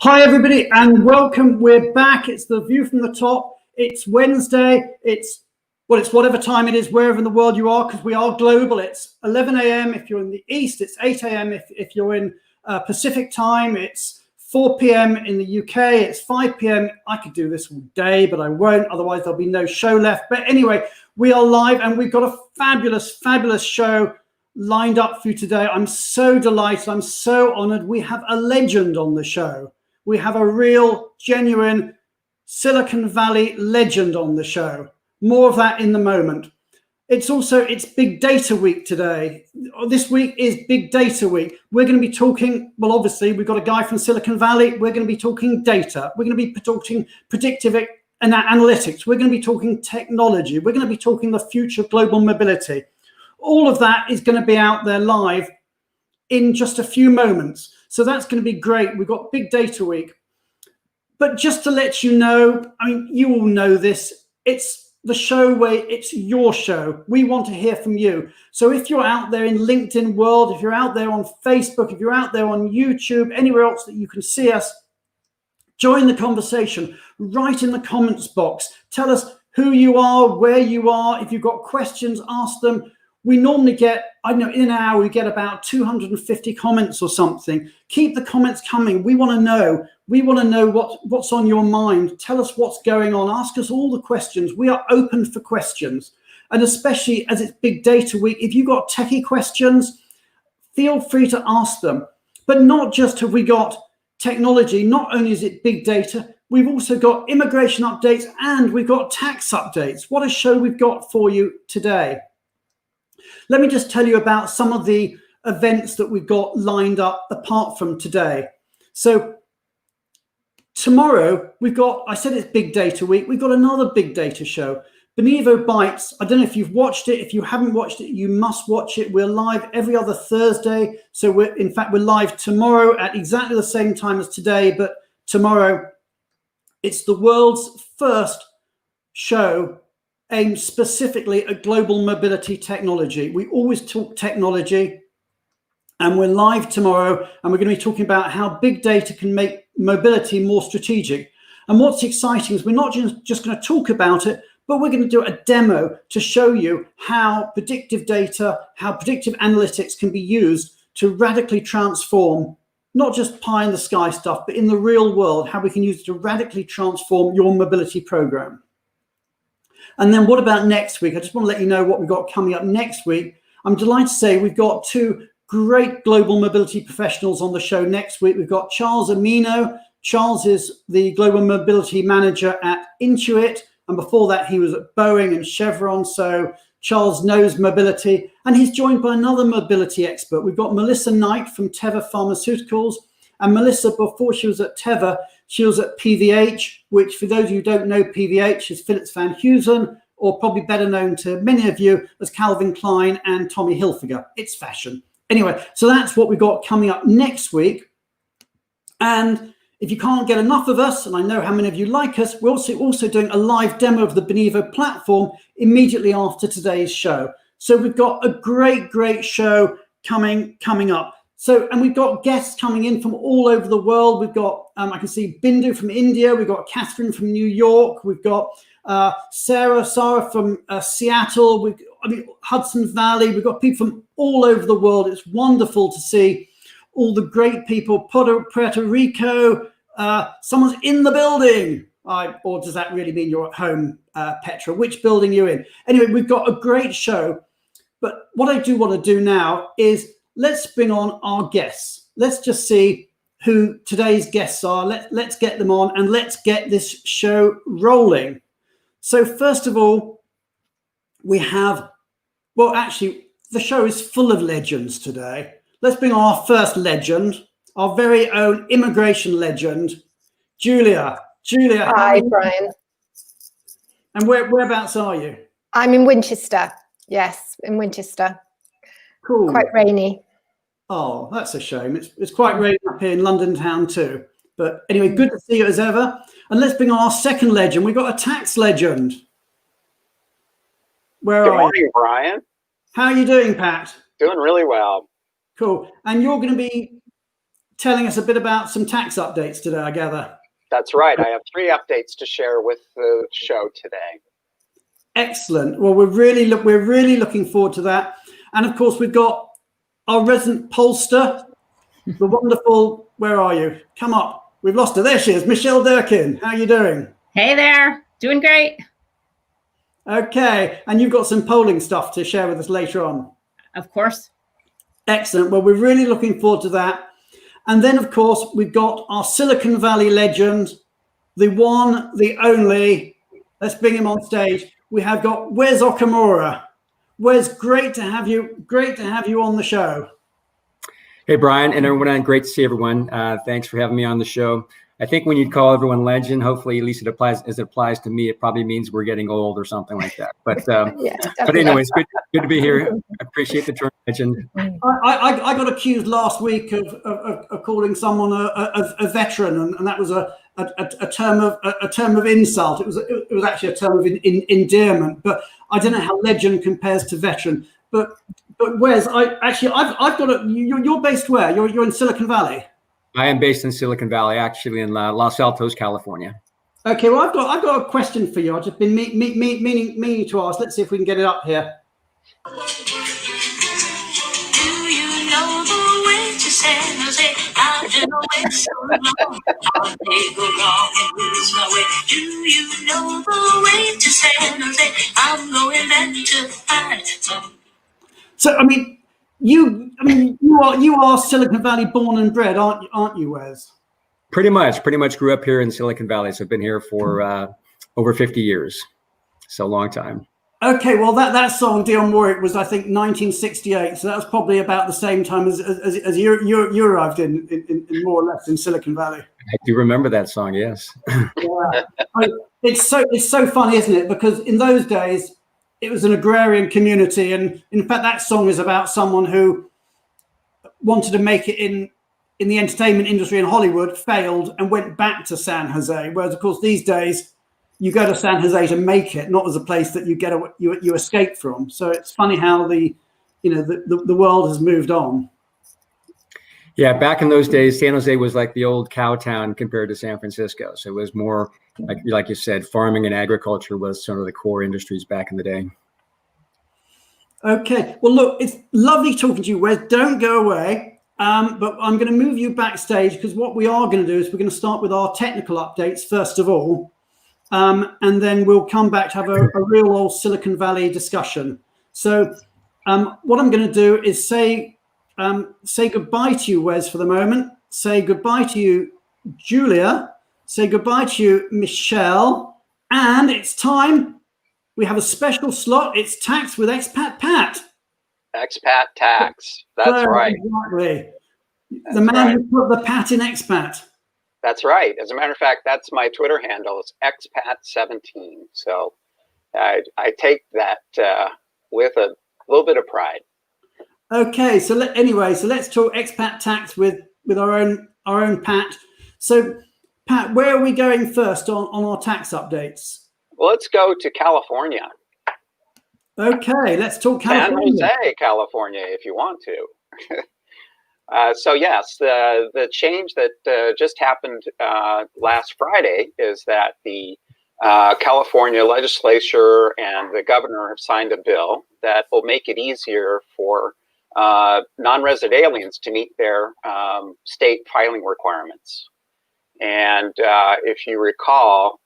Hi, everybody, and welcome. We're back. It's the view from the top. It's Wednesday. It's whatever time it is, wherever in the world you are, because we are global. It's 11 a.m. if you're in the East. It's 8 a.m. if you're in Pacific time. It's 4 p.m. in the UK. It's 5 p.m. I could do this all day, but I won't. Otherwise, there'll be no show left. But anyway, we are live, and we've got a fabulous, fabulous show lined up for you today. I'm so delighted. I'm so honored. We have a legend on the show. We have a real, genuine Silicon Valley legend on the show. More of that in the moment. It's Big Data Week today. This week is Big Data Week. We're going to be talking, well, obviously, we've got a guy from Silicon Valley. We're going to be talking data. We're going to be talking predictive analytics. We're going to be talking technology. We're going to be talking the future of global mobility. All of that is going to be out there live in just a few moments. So that's going to be great. We've got Big Data Week. But just to let you know, I mean, you all know this, it's the show where it's your show. We want to hear from you. So if you're out there in LinkedIn world, if you're out there on Facebook, if you're out there on YouTube, anywhere else that you can see us, join the conversation. Write in the comments box. Tell us who you are, where you are. If you've got questions, ask them. We normally get, I don't know, in an hour, we get about 250 comments or something. Keep the comments coming. We want to know. We want to know what's on your mind. Tell us what's going on. Ask us all the questions. We are open for questions. And especially as it's Big Data Week, if you've got techie questions, feel free to ask them. But not just have we got technology, not only is it big data, we've also got immigration updates and we've got tax updates. What a show we've got for you today. Let me just tell you about some of the events that we've got lined up apart from today. So tomorrow we've got, I said it's Big Data Week, we've got another big data show, Benivo Bites. I don't know if you've watched it. If you haven't watched it, you must watch it. We're live every other Thursday. So we're live tomorrow at exactly the same time as today, but tomorrow it's the world's first show aimed specifically at global mobility technology. We always talk technology, and we're live tomorrow, and we're going to be talking about how big data can make mobility more strategic. And what's exciting is we're not just going to talk about it, but we're going to do a demo to show you how predictive data, how predictive analytics can be used to radically transform not just pie in the sky stuff, but in the real world, how we can use it to radically transform your mobility program. And then what about next week? I just want to let you know what we've got coming up next week. I'm delighted to say we've got two great global mobility professionals on the show next week. We've got Charles Amino. Charles is the global mobility manager at Intuit. And before that, he was at Boeing and Chevron. So Charles knows mobility. And he's joined by another mobility expert. We've got Melissa Knight from Teva Pharmaceuticals. And Melissa, before she was at Teva, she was at PVH, which for those of you who don't know, PVH is Philips Van Heusen, or probably better known to many of you as Calvin Klein and Tommy Hilfiger. It's fashion. Anyway, so that's what we've got coming up next week. And if you can't get enough of us, and I know how many of you like us, we're also doing a live demo of the Benivo platform immediately after today's show. So we've got a great, great show coming up. So, and we've got guests coming in from all over the world. We've got, I can see Bindu from India. We've got Catherine from New York. We've got Sarah from Seattle. Hudson Valley. We've got people from all over the world. It's wonderful to see all the great people. Puerto Rico. Someone's in the building. Or does that really mean you're at home, Petra? Which building are you in? Anyway, we've got a great show. But what I do want to do now is let's bring on our guests. Let's just see who today's guests are. Let's get them on and let's get this show rolling. So first of all, we have, well, actually, the show is full of legends today. Let's bring on our first legend, our very own immigration legend, Julia. Julia. Hi, Brian. And whereabouts are you? I'm in Winchester. Yes, in Winchester. Cool. Quite rainy. Oh, that's a shame. It's quite rainy up here in London town too. But anyway, good to see you as ever. And let's bring on our second legend. We've got a tax legend. Where are you? Good morning, Brian. How are you doing, Pat? Doing really well. Cool. And you're going to be telling us a bit about some tax updates today, I gather. That's right. I have 3 updates to share with the show today. Excellent. Well, we're really looking forward to that. And of course, we've got our resident pollster, the wonderful, where are you? Come up. We've lost her. There she is, Michelle Durkin. How are you doing? Hey there. Doing great. Okay. And you've got some polling stuff to share with us later on. Of course. Excellent. Well, we're really looking forward to that. And then, of course, we've got our Silicon Valley legend, the one, the only. Let's bring him on stage. We have got Wes Okumura. Wes, great to have you. Great to have you on the show. Hey, Brian, and everyone. Great to see everyone. Thanks for having me on the show. I think when you call everyone legend, hopefully, at least it applies to me. It probably means we're getting old or something like that. But Yeah, but anyways, good to be here. I appreciate the term legend. I got accused last week of calling someone a veteran, and that was a term of insult. It was actually a term of endearment. But I don't know how legend compares to veteran. But Wes, I've got you're based where? You're in Silicon Valley. I am based in Silicon Valley, actually in Los Altos, California. Okay, well, I've got a question for you. I've just been meaning to ask. Let's see if we can get it up here. Do you know the way to San Jose? I've been away so long. How they go wrong and lose my way. Do you know the way to San Jose? I'm going back to find some. So, you are Silicon Valley born and bred, aren't you, Wes? Pretty much grew up here in Silicon Valley. So I've been here for over 50 years. So a long time. Okay, well, that song, Dionne Warwick, was, I think, 1968. So that was probably about the same time as you arrived in more or less in Silicon Valley. I do remember that song, yes. Yeah. It's so funny, isn't it? Because in those days, it was an agrarian community. And in fact, that song is about someone who wanted to make it in the entertainment industry in Hollywood, failed, and went back to San Jose. Whereas, of course, these days, you go to San Jose to make it, not as a place that you escape from. So it's funny how the world has moved on. Yeah, back in those days, San Jose was like the old cow town compared to San Francisco. So it was more like you said, farming and agriculture was sort of the core industries back in the day. Okay, well, look, it's lovely talking to you, Wes. Don't go away. But I'm going to move you backstage because what we are going to do is we're going to start with our technical updates first of all. And then we'll come back to have a real old Silicon Valley discussion. So what I'm going to do is say goodbye to you, Wes, for the moment. Say goodbye to you, Julia. Say goodbye to you, Michelle. And it's time. We have a special slot. It's Tax with Expat Pat. Expat Tax. That's right. Exactly. The man who put the Pat in Expat. That's right. As a matter of fact, that's my Twitter handle. It's expat17. So I take that with a little bit of pride. Okay. So let's talk expat tax with our own Pat. So Pat, where are we going first on our tax updates? Well, let's go to California. Okay. Let's talk California. San Jose, California, if you want to. So yes, the change that just happened last Friday is that the California legislature and the governor have signed a bill that will make it easier for non-resident aliens to meet their state filing requirements. And if you recall,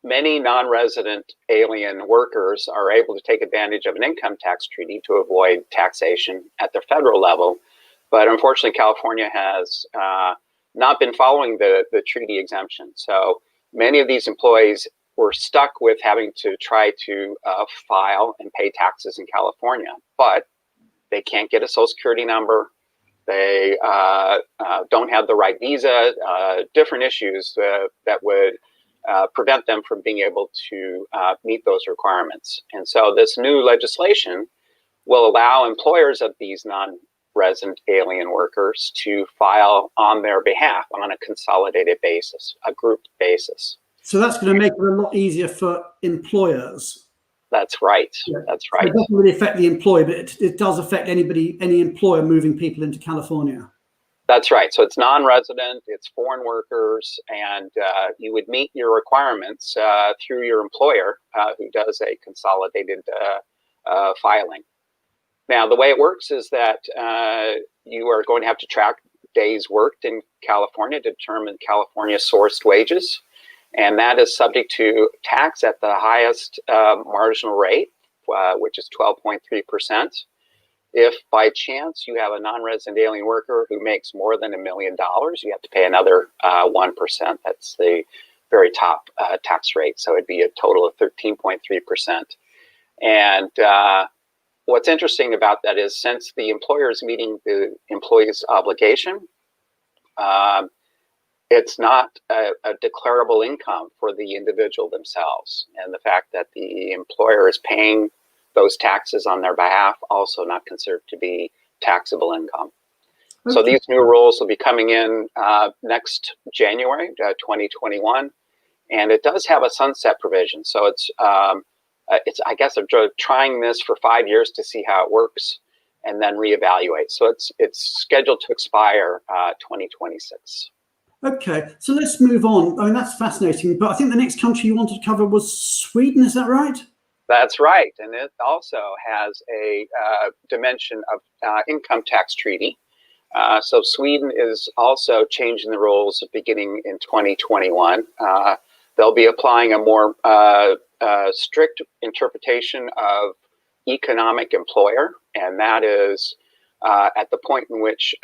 many non-resident alien workers are able to take advantage of an income tax treaty to avoid taxation at the federal level. But unfortunately, California has not been following the treaty exemption. So many of these employees were stuck with having to try to file and pay taxes in California, but they can't get a Social Security number. They don't have the right visa, different issues that would prevent them from being able to meet those requirements. And so this new legislation will allow employers of these non-resident alien workers to file on their behalf on a consolidated basis, a grouped basis. So that's going to make it a lot easier for employers. That's right. Yeah. That's right. So it doesn't really affect the employee, but it does affect any employer moving people into California. That's right. So it's non-resident, it's foreign workers, and you would meet your requirements through your employer who does a consolidated filing. Now, the way it works is that you are going to have to track days worked in California to determine California sourced wages, and that is subject to tax at the highest marginal rate, which is 12.3%. If by chance you have a non-resident alien worker who makes more than $1 million, you have to pay another 1%. That's the very top tax rate. So it'd be a total of 13.3%. And what's interesting about that is since the employer is meeting the employee's obligation, it's not a declarable income for the individual themselves. And the fact that the employer is paying those taxes on their behalf also not considered to be taxable income. Okay. So these new rules will be coming in next January 2021, and it does have a sunset provision. So it's I guess they're trying this for 5 years to see how it works and then reevaluate. So it's scheduled to expire 2026. Okay, so let's move on. I mean, that's fascinating, but I think the next country you wanted to cover was Sweden, is that right? That's right, and it also has a dimension of income tax treaty. So Sweden is also changing the rules beginning in 2021. They'll be applying a more strict interpretation of economic employer, and that is at the point in which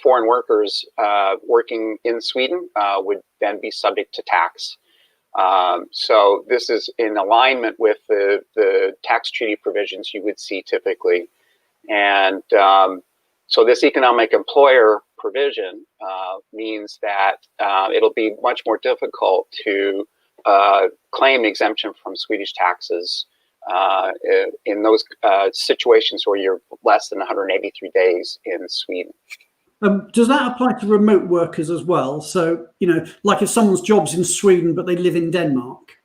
foreign workers working in Sweden would then be subject to tax. So this is in alignment with the tax treaty provisions you would see typically. And so this economic employer provision means that it'll be much more difficult to claim exemption from Swedish taxes in those situations where you're less than 183 days in Sweden. Does that apply to remote workers as well? So, you know, like if someone's job's in Sweden, but they live in Denmark?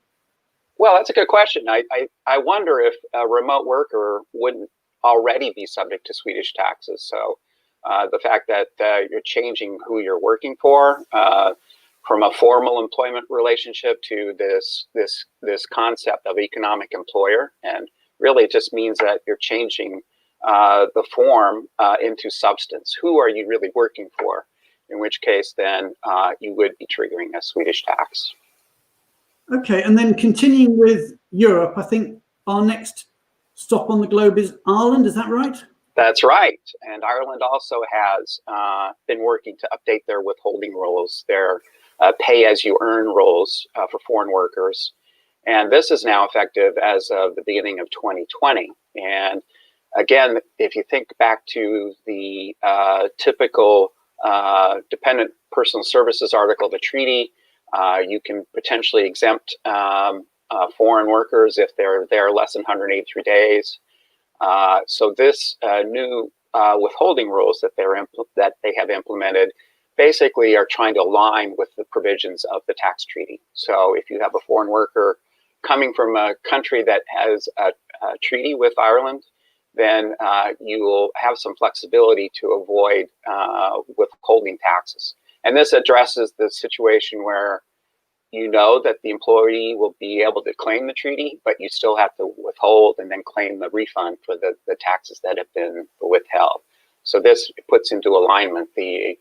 Well, that's a good question. I wonder if a remote worker wouldn't already be subject to Swedish taxes. So the fact that you're changing who you're working for from a formal employment relationship to this concept of economic employer, and really it just means that you're changing the form into substance. Who are you really working for? In which case, then you would be triggering a Swedish tax. Okay, and then continuing with Europe, I think our next stop on the globe is Ireland. Is that right? That's right. And Ireland also has been working to update their withholding rules, their pay-as-you-earn rules for foreign workers. And this is now effective as of the beginning of 2020. And again, if you think back to the typical dependent personal services article of a treaty, you can potentially exempt foreign workers if they're there less than 183 days. So this new withholding rules that they have implemented basically are trying to align with the provisions of the tax treaty. So if you have a foreign worker coming from a country that has a treaty with Ireland, then you will have some flexibility to avoid withholding taxes. And this addresses the situation where you know that the employee will be able to claim the treaty, but you still have to withhold and then claim the refund for the taxes that have been withheld. So this puts into alignment the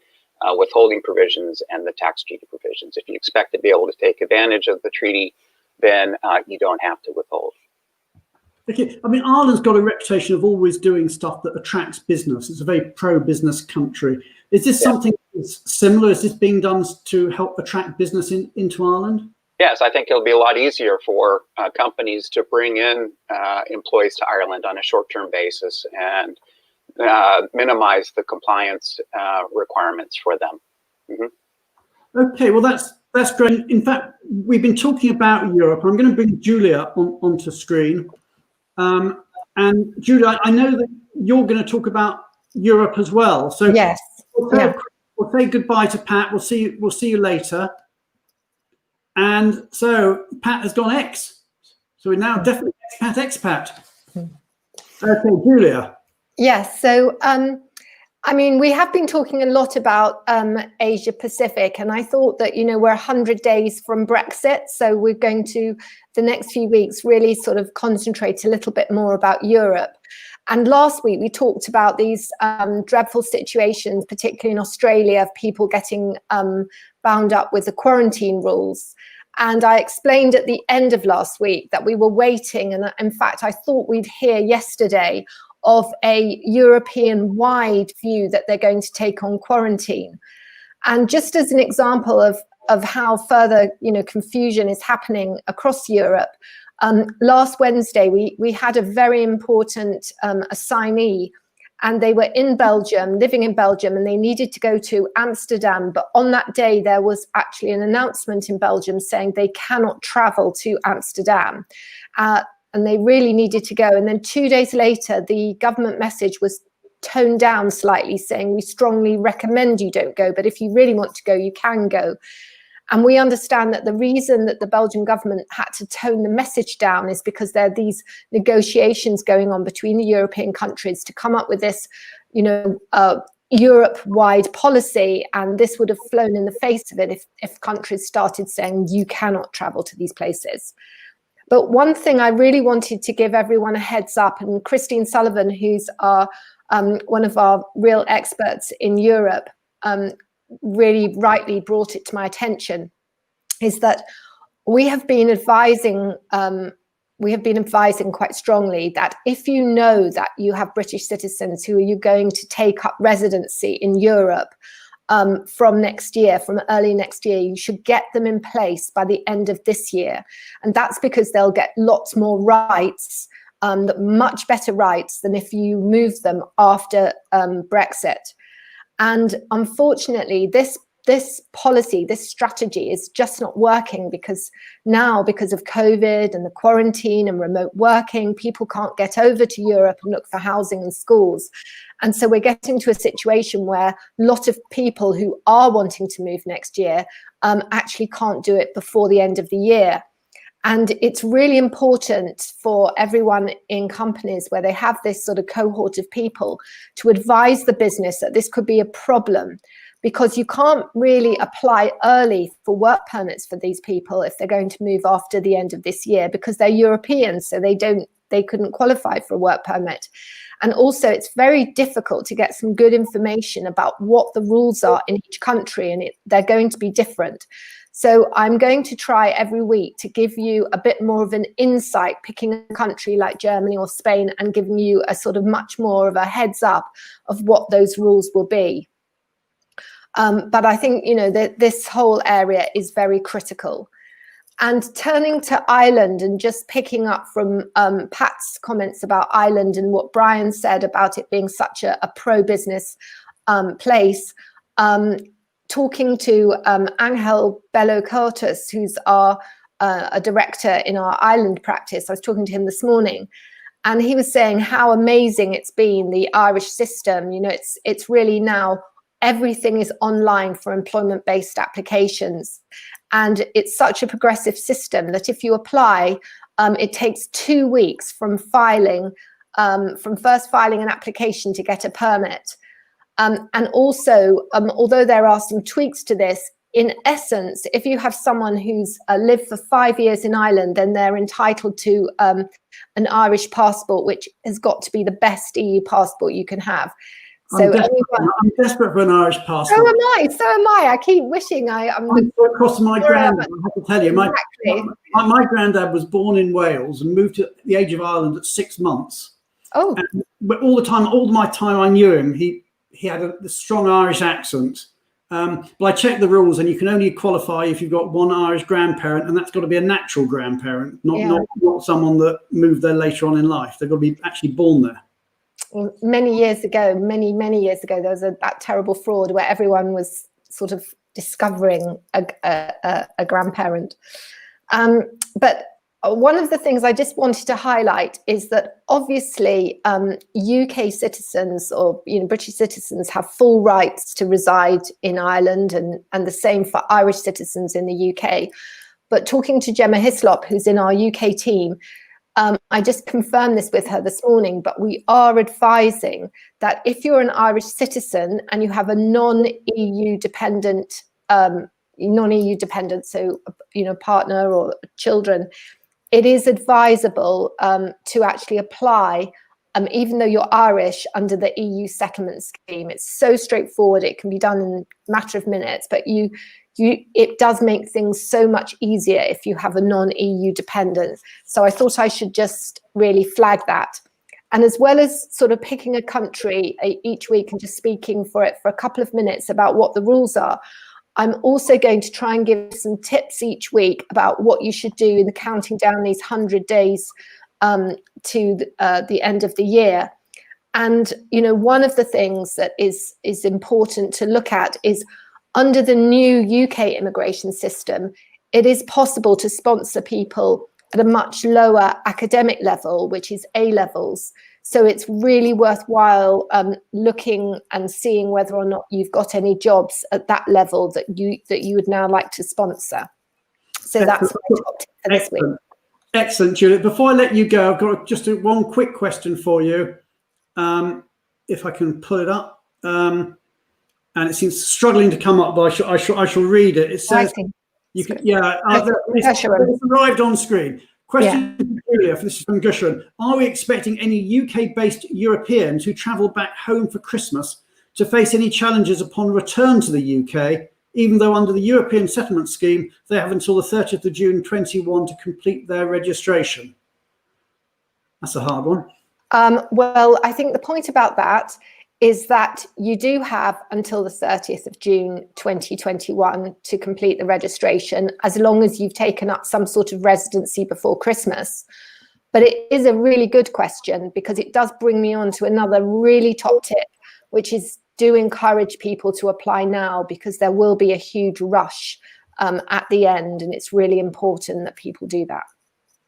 withholding provisions and the tax treaty provisions. If you expect to be able to take advantage of the treaty, then you don't have to withhold. Okay, I mean, Ireland's got a reputation of always doing stuff that attracts business. It's a very pro-business country. Is this something that's similar? Is this being done to help attract business into Ireland? Yes, I think it'll be a lot easier for companies to bring in employees to Ireland on a short-term basis and minimize the compliance requirements for them. Mm-hmm. Okay, well, that's great. In fact, we've been talking about Europe. I'm going to bring Julia onto screen. And Julia, I know that you're going to talk about Europe as well. So yes, we'll say goodbye to Pat. We'll see you later. And so Pat has gone X. So we're now definitely expat. Okay, Julia. Yes. So I mean, we have been talking a lot about Asia Pacific, and I thought that, we're 100 days from Brexit, so we're going to, the next few weeks, really sort of concentrate a little bit more about Europe. And last week we talked about these dreadful situations, particularly in Australia, of people getting bound up with the quarantine rules. And I explained at the end of last week that we were waiting, and in fact, I thought we'd hear yesterday of a European-wide view that they're going to take on quarantine. And just as an example of how further, confusion is happening across Europe, last Wednesday we had a very important assignee, and they were in Belgium, living in Belgium, and they needed to go to Amsterdam. But on that day, there was actually an announcement in Belgium saying they cannot travel to Amsterdam. And they really needed to go. And then 2 days later, the government message was toned down slightly, saying we strongly recommend you don't go, but if you really want to go, you can go. And we understand that the reason that the Belgian government had to tone the message down is because there are these negotiations going on between the European countries to come up with this, Europe-wide policy, and this would have flown in the face of it if countries started saying you cannot travel to these places. But one thing I really wanted to give everyone a heads up, and Christine Sullivan, who's one of our real experts in Europe, really rightly brought it to my attention, is that we have been advising quite strongly that if you know that you have British citizens who are going to take up residency in Europe from next year, from early next year, you should get them in place by the end of this year. And that's because they'll get lots more rights, much better rights than if you move them after Brexit. And unfortunately, this policy, this strategy is just not working, because now, because of COVID and the quarantine and remote working, people can't get over to Europe and look for housing and schools. And so we're getting to a situation where a lot of people who are wanting to move next year actually can't do it before the end of the year. And it's really important for everyone in companies where they have this sort of cohort of people to advise the business that this could be a problem, because you can't really apply early for work permits for these people if they're going to move after the end of this year, because they're Europeans, so they couldn't qualify for a work permit. And also, it's very difficult to get some good information about what the rules are in each country, and they're going to be different. So I'm going to try every week to give you a bit more of an insight, picking a country like Germany or Spain and giving you a sort of much more of a heads up of what those rules will be. But I think, this whole area is very critical. And turning to Ireland, and just picking up from Pat's comments about Ireland and what Brian said about it being such a pro-business place, talking to Angel Bello-Cortes, who's a director in our Ireland practice. I was talking to him this morning, and he was saying how amazing it's been, the Irish system. It's really now everything is online for employment-based applications. And it's such a progressive system that if you apply, it takes 2 weeks from first filing an application to get a permit. And also, although there are some tweaks to this, in essence, if you have someone who's lived for 5 years in Ireland, then they're entitled to an Irish passport, which has got to be the best EU passport you can have. So I'm desperate for an Irish passport. So am I. I keep wishing I'm across my granddad. I have to tell you, my granddad was born in Wales and moved to the age of Ireland at 6 months. Oh. But all my time I knew him, he had a strong Irish accent. But I checked the rules, and you can only qualify if you've got one Irish grandparent, and that's got to be a natural grandparent, not someone that moved there later on in life. They've got to be actually born there. Many years ago, there was that terrible fraud where everyone was sort of discovering a grandparent. But one of the things I just wanted to highlight is that obviously UK citizens or British citizens have full rights to reside in Ireland, and the same for Irish citizens in the UK. But talking to Gemma Hislop, who's in our UK team, I just confirmed this with her this morning, but we are advising that if you're an Irish citizen and you have a non-EU dependent, so partner or children, it is advisable to actually apply, even though you're Irish, under the EU settlement scheme. It's so straightforward; it can be done in a matter of minutes. But it does make things so much easier if you have a non-EU dependent. So I thought I should just really flag that. And as well as sort of picking a country each week and just speaking for it for a couple of minutes about what the rules are, I'm also going to try and give some tips each week about what you should do in counting down these 100 days to the end of the year. And, one of the things that is important to look at is, under the new UK immigration system, it is possible to sponsor people at a much lower academic level, which is A levels. So it's really worthwhile looking and seeing whether or not you've got any jobs at that level that you would now like to sponsor. So that's my top tip for this week. Excellent, Juliet. Before I let you go, I've got just one quick question for you, if I can pull it up. And it seems struggling to come up, but I shall read it. It says, it's arrived on screen. Question for Julia, this is from Gushran. Are we expecting any UK-based Europeans who travel back home for Christmas to face any challenges upon return to the UK, even though under the European settlement scheme, they have until the 30th of June 21 to complete their registration? That's a hard one. Well, I think the point about that is that you do have until the 30th of June 2021 to complete the registration, as long as you've taken up some sort of residency before Christmas. But it is a really good question, because it does bring me on to another really top tip, which is do encourage people to apply now, because there will be a huge rush at the end, and it's really important that people do that.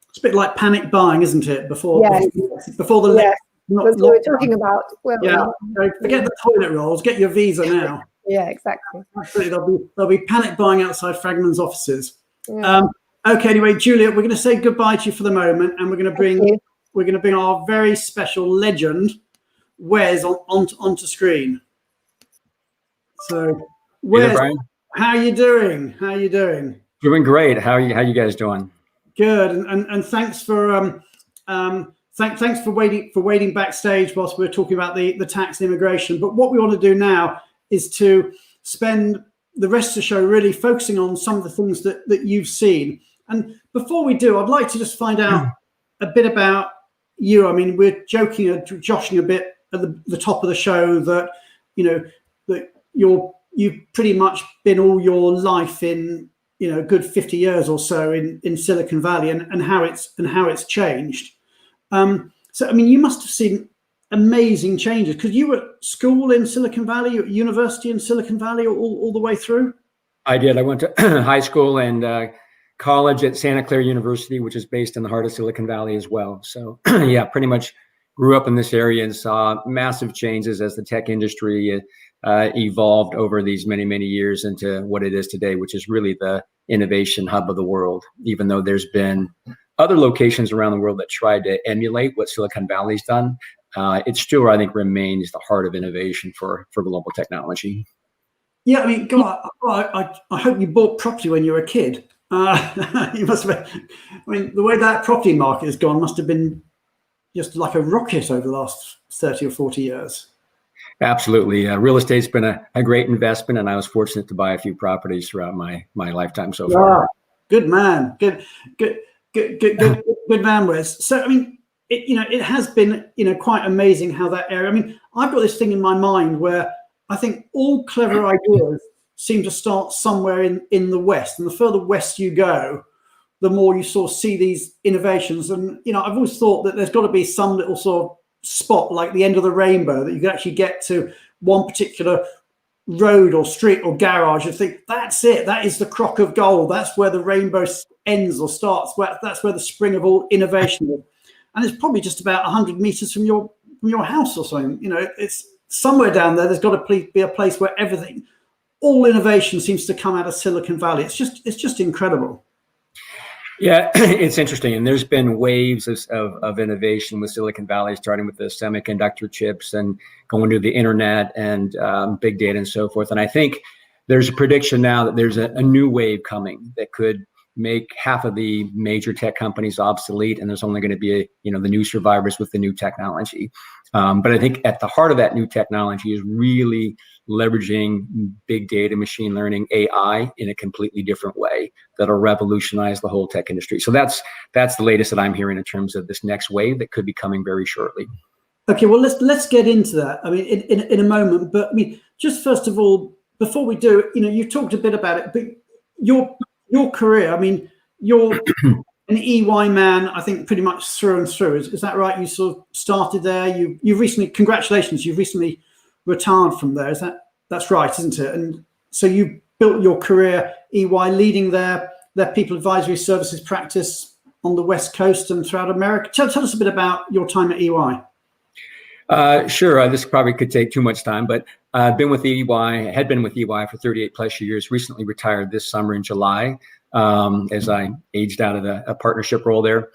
It's a bit like panic buying, isn't it? Before the That's what we're talking about. Forget the toilet rolls. Get your visa now. Yeah, exactly. Absolutely, there'll be panic buying outside Fragman's offices. Yeah. Okay. Anyway, Juliet, we're going to say goodbye to you for the moment, and we're going to bring our very special legend, Wes, onto screen. So, Wes, how are you doing? Doing great. How are you guys doing? Good, and thanks for Thanks for waiting backstage whilst we were talking about the tax and immigration. But what we want to do now is to spend the rest of the show really focusing on some of the things that you've seen. And before we do, I'd like to just find out a bit about you. I mean, we're joshing a bit at the top of the show that that you've pretty much been all your life in a good 50 years or so in Silicon Valley, and how it's changed. So, I mean, you must have seen amazing changes, because you were at school in Silicon Valley, you were at university in Silicon Valley all the way through? I did. I went to high school and college at Santa Clara University, which is based in the heart of Silicon Valley as well. So, yeah, pretty much grew up in this area and saw massive changes as the tech industry evolved over these many, many years into what it is today, which is really the innovation hub of the world, even though there's been other locations around the world that tried to emulate what Silicon Valley's done. It still, I think, remains the heart of innovation for global technology. Yeah, I mean, God, I hope you bought property when you were a kid. You must have been, I mean, the way that property market has gone must have been just like a rocket over the last 30 or 40 years. Absolutely. Real estate's been a great investment, and I was fortunate to buy a few properties throughout my lifetime so far. Good man. Good man, Wes. So, I mean, it has been, quite amazing how that area, I mean, I've got this thing in my mind where I think all clever ideas seem to start somewhere in the West. And the further west you go, the more you sort of see these innovations. And, I've always thought that there's got to be some little sort of spot like the end of the rainbow that you can actually get to one particular road or street or garage and think, that's it, that is the crock of gold, that's where the rainbow ends or starts, that's where the spring of all innovation is. And it's probably just about 100 meters from your house or something. It's somewhere down there, there's got to be a place where all innovation seems to come out of Silicon Valley. It's just incredible. Yeah, it's interesting. And there's been waves of innovation with Silicon Valley, starting with the semiconductor chips and going to the internet and big data and so forth. And I think there's a prediction now that there's a new wave coming that could make half of the major tech companies obsolete. And there's only going to be, the new survivors with the new technology. But I think at the heart of that new technology is really leveraging big data, machine learning, AI in a completely different way that'll revolutionize the whole tech industry. So that's the latest that I'm hearing in terms of this next wave that could be coming very shortly. Okay, well, let's get into that. I mean, in a moment. But I mean, just first of all, before we do, you talked a bit about it, but your career. I mean, you're an EY man, I think, pretty much through and through. Is that right? You sort of started there. You recently, congratulations, you've recently retired from there. That's right, isn't it? And so you built your career EY, leading their people advisory services practice on the West Coast and throughout America. Tell us a bit about your time at EY. Sure. This probably could take too much time, but I've been with EY, had been with EY for 38 plus years, recently retired this summer in July as I aged out of a partnership role there.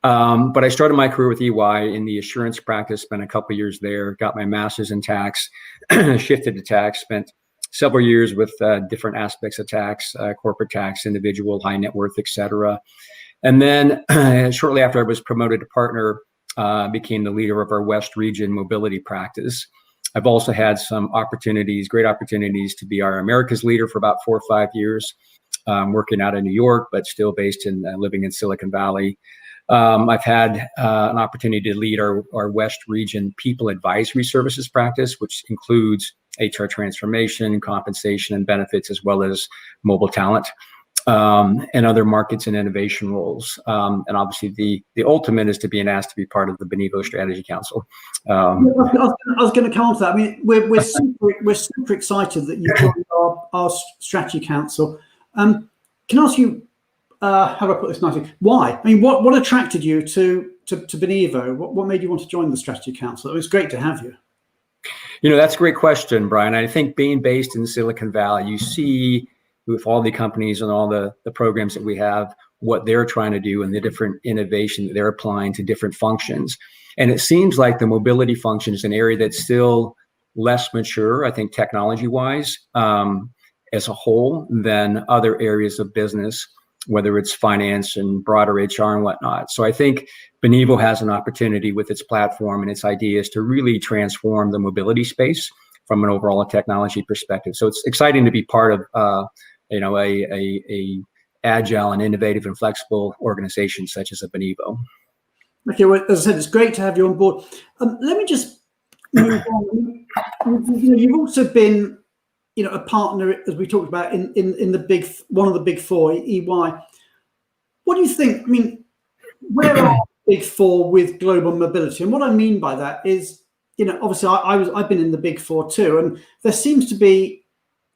But I started my career with EY in the assurance practice, spent a couple of years there, got my master's in tax, shifted to tax, spent several years with different aspects of tax, corporate tax, individual, high net worth, et cetera. And then shortly after I was promoted to partner, became the leader of our West region mobility practice. I've also had some great opportunities to be our Americas leader for about 4 or 5 years, working out in New York, but still based in living in Silicon Valley. I've had an opportunity to lead our West region people advisory services practice, which includes HR transformation, compensation and benefits, as well as mobile talent, and other markets and innovation roles. And obviously the ultimate is to be asked to be part of the Benivo Strategy Council. I was going to come on to that. I mean, we're super excited that you joined our Strategy Council. Can I ask you, how do I put this nicely? Why? I mean, what attracted you to Benivo? What made you want to join the Strategy Council? It was great to have you. That's a great question, Brian. I think being based in Silicon Valley, you see with all the companies and all the programs that we have, what they're trying to do and the different innovation that they're applying to different functions. And it seems like the mobility function is an area that's still less mature, I think, technology-wise, as a whole than other areas of business, whether it's finance and broader HR and whatnot. So I think Benivo has an opportunity with its platform and its ideas to really transform the mobility space from an overall technology perspective. So it's exciting to be part of a agile and innovative and flexible organization such as a Benivo. Okay, well, as I said, it's great to have you on board. Let me just move on. You've also been, a partner, as we talked about, in one of the big four, EY. What do you think? I mean, where are the big four with global mobility? And what I mean by that is, obviously I've been in the big four too, and there seems to be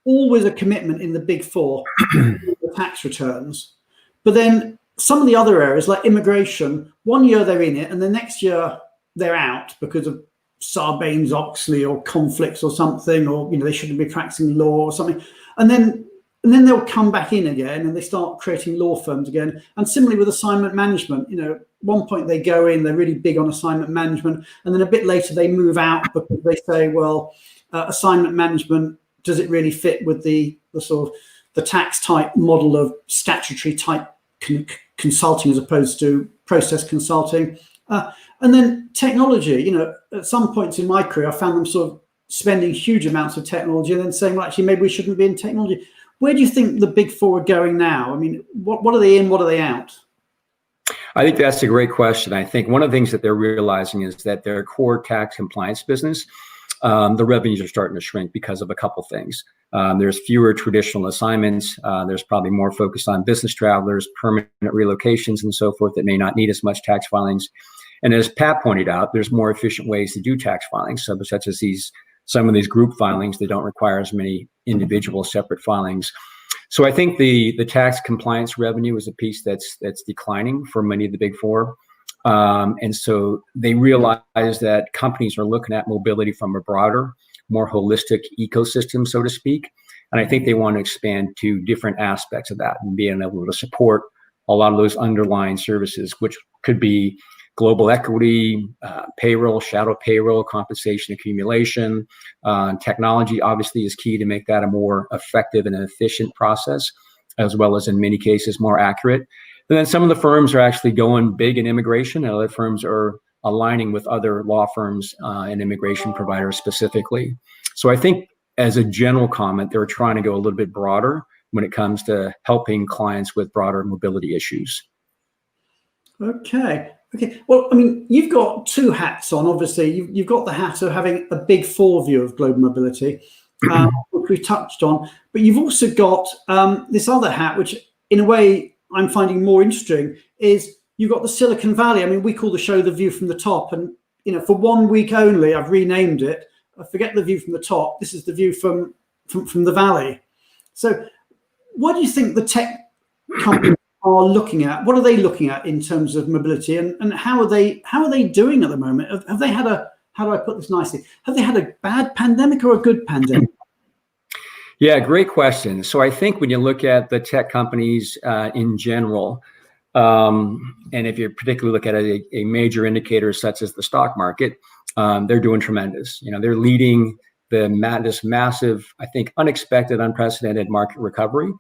always a commitment in the big four to the tax returns. But then some of the other areas like immigration, 1 year they're in it and the next year they're out because of Sarbanes-Oxley or conflicts or something, or they shouldn't be practicing law or something, and then they'll come back in again and they start creating law firms again. And similarly with assignment management, one point they go in, they're really big on assignment management, and then a bit later they move out because they say, well, assignment management, does it really fit with the sort of the tax type model of statutory type consulting as opposed to process consulting? And then technology, at some points in my career, I found them sort of spending huge amounts of technology and then saying, well, actually, maybe we shouldn't be in technology. Where do you think the big four are going now? I mean, what are they in? What are they out? I think that's a great question. I think one of the things that they're realizing is that their core tax compliance business, the revenues are starting to shrink because of a couple things. There's fewer traditional assignments. There's probably more focus on business travelers, permanent relocations, and so forth that may not need as much tax filings. And as Pat pointed out, there's more efficient ways to do tax filings, such as some of these group filings that don't require as many individual separate filings. So I think the tax compliance revenue is a piece that's declining for many of the big four. And so they realize that companies are looking at mobility from a broader, more holistic ecosystem, so to speak. And I think they want to expand to different aspects of that and being able to support a lot of those underlying services, which could be global equity, payroll, shadow payroll, compensation accumulation. Technology obviously is key to make that a more effective and efficient process, as well as in many cases more accurate. And then some of the firms are actually going big in immigration, and other firms are aligning with other law firms and immigration providers specifically. So I think as a general comment, they're trying to go a little bit broader when it comes to helping clients with broader mobility issues. Okay. Well, I mean, you've got two hats on. Obviously, you've got the hat of having a big four view of global mobility, which we touched on. But you've also got this other hat, which in a way I'm finding more interesting, is you've got the Silicon Valley. I mean, we call the show The View from the Top. And, for 1 week only, I've renamed it. I forget the view from the top. This is the view from the valley. So what do you think the tech companies are looking at? What are they looking at in terms of mobility, and how are they doing at the moment? Have they had how do I put this nicely? Have they had a bad pandemic or a good pandemic? Yeah, great question. So I think when you look at the tech companies in general, and if you particularly look at a major indicator such as the stock market, they're doing tremendous. They're leading this massive, I think, unexpected, unprecedented market recovery.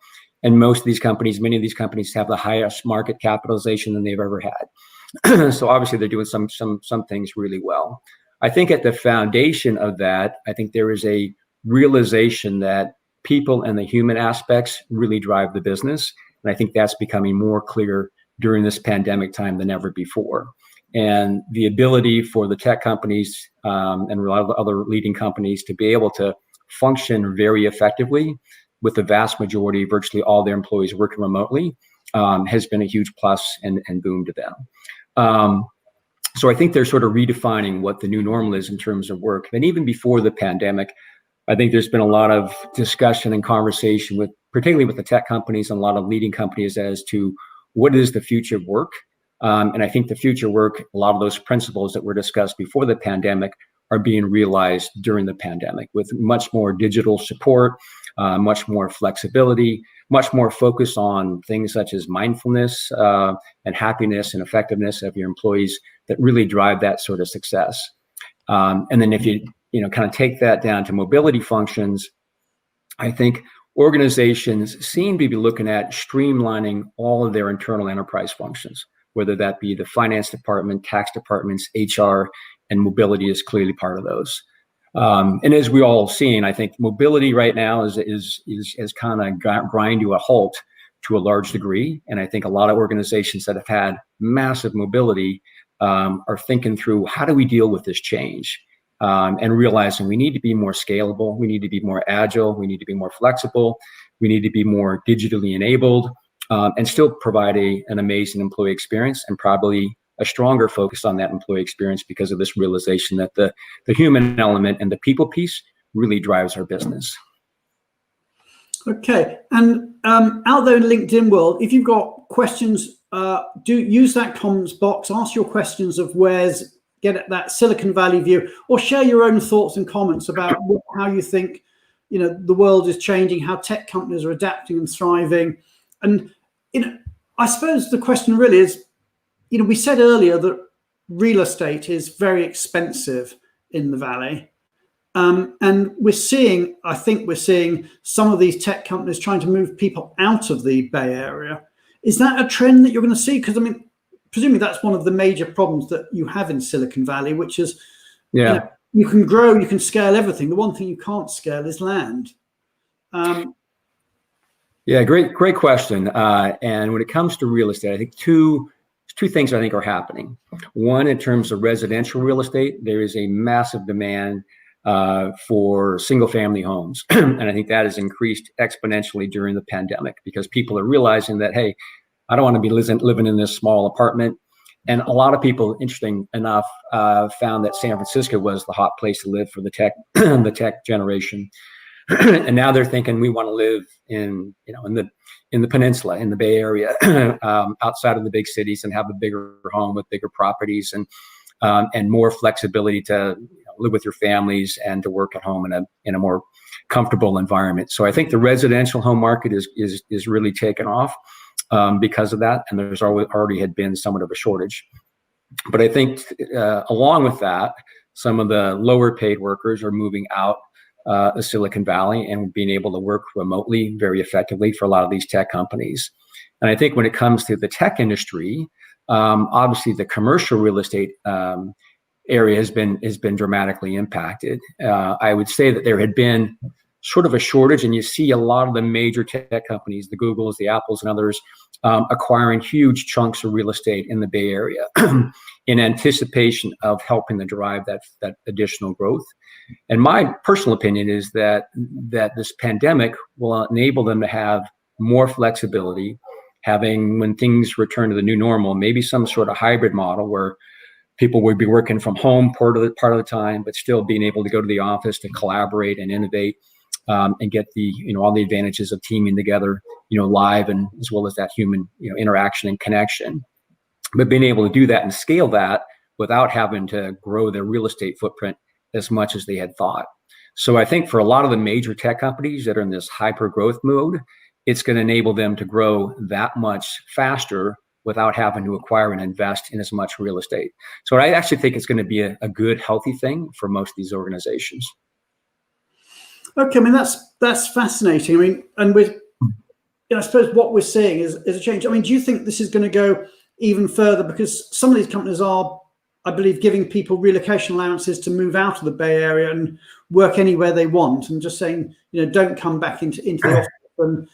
And many of these companies have the highest market capitalization than they've ever had. So obviously they're doing some things really well. I think at the foundation of that, I think there is a realization that people and the human aspects really drive the business. And I think that's becoming more clear during this pandemic time than ever before. And the ability for the tech companies and a lot of the other leading companies to be able to function very effectively with the vast majority, virtually all their employees working remotely, has been a huge plus and boom to them. So I think they're sort of redefining what the new normal is in terms of work. And even before the pandemic, I think there's been a lot of discussion and conversation particularly with the tech companies and a lot of leading companies as to what is the future of work. And I think the future work, a lot of those principles that were discussed before the pandemic are being realized during the pandemic with much more digital support, much more flexibility, much more focus on things such as mindfulness and happiness and effectiveness of your employees that really drive that sort of success. And then if you kind of take that down to mobility functions, I think organizations seem to be looking at streamlining all of their internal enterprise functions, whether that be the finance department, tax departments, HR, and mobility is clearly part of those. And as we all seen, I think mobility right now is kind of grind to a halt to a large degree. And I think a lot of organizations that have had massive mobility are thinking through, how do we deal with this change? And realizing we need to be more scalable, we need to be more agile, we need to be more flexible, we need to be more digitally enabled, and still provide an amazing employee experience, and probably a stronger focus on that employee experience because of this realization that the human element and the people piece really drives our business. Okay, and out there in LinkedIn world, if you've got questions, do use that comments box, ask your questions of Wes, get at that Silicon Valley view, or share your own thoughts and comments about how you think the world is changing, how tech companies are adapting and thriving. And I suppose the question really is, we said earlier that real estate is very expensive in the Valley. And I think we're seeing some of these tech companies trying to move people out of the Bay Area. Is that a trend that you're going to see? Because presumably that's one of the major problems that you have in Silicon Valley, which is, you can grow, you can scale everything. The one thing you can't scale is land. Great question. And when it comes to real estate, I think two things I think are happening. One, in terms of residential real estate, there is a massive demand for single family homes. And I think that has increased exponentially during the pandemic because people are realizing that, hey, I don't want to be living in this small apartment. And a lot of people, interesting enough, found that San Francisco was the hot place to live for the tech generation. And now they're thinking we want to live in the peninsula, in the Bay Area, outside of the big cities, and have a bigger home with bigger properties and more flexibility to live with your families and to work at home in a more comfortable environment. So I think the residential home market is really taken off. because of that, and there's already had been somewhat of a shortage. But I think along with that, some of the lower paid workers are moving out of Silicon Valley and being able to work remotely very effectively for a lot of these tech companies. And I think when it comes to the tech industry, obviously the commercial real estate area has been dramatically impacted. I would say that there had been sort of a shortage, and you see a lot of the major tech companies, the Googles, the Apples, and others, acquiring huge chunks of real estate in the Bay Area in anticipation of helping to drive that additional growth. And my personal opinion is that this pandemic will enable them to have more flexibility, having, when things return to the new normal, maybe some sort of hybrid model where people would be working from home part of the time, but still being able to go to the office to collaborate and innovate, and get all the advantages of teaming together, live, and as well as that human, interaction and connection. But being able to do that and scale that without having to grow their real estate footprint as much as they had thought. So I think for a lot of the major tech companies that are in this hyper growth mode, it's going to enable them to grow that much faster without having to acquire and invest in as much real estate. So I actually think it's going to be a good, healthy thing for most of these organizations. Okay, I mean, that's fascinating. I mean, and with, I suppose what we're seeing is a change. I mean, do you think this is going to go even further? Because some of these companies are, I believe, giving people relocation allowances to move out of the Bay Area and work anywhere they want, and just saying, don't come back into the office. And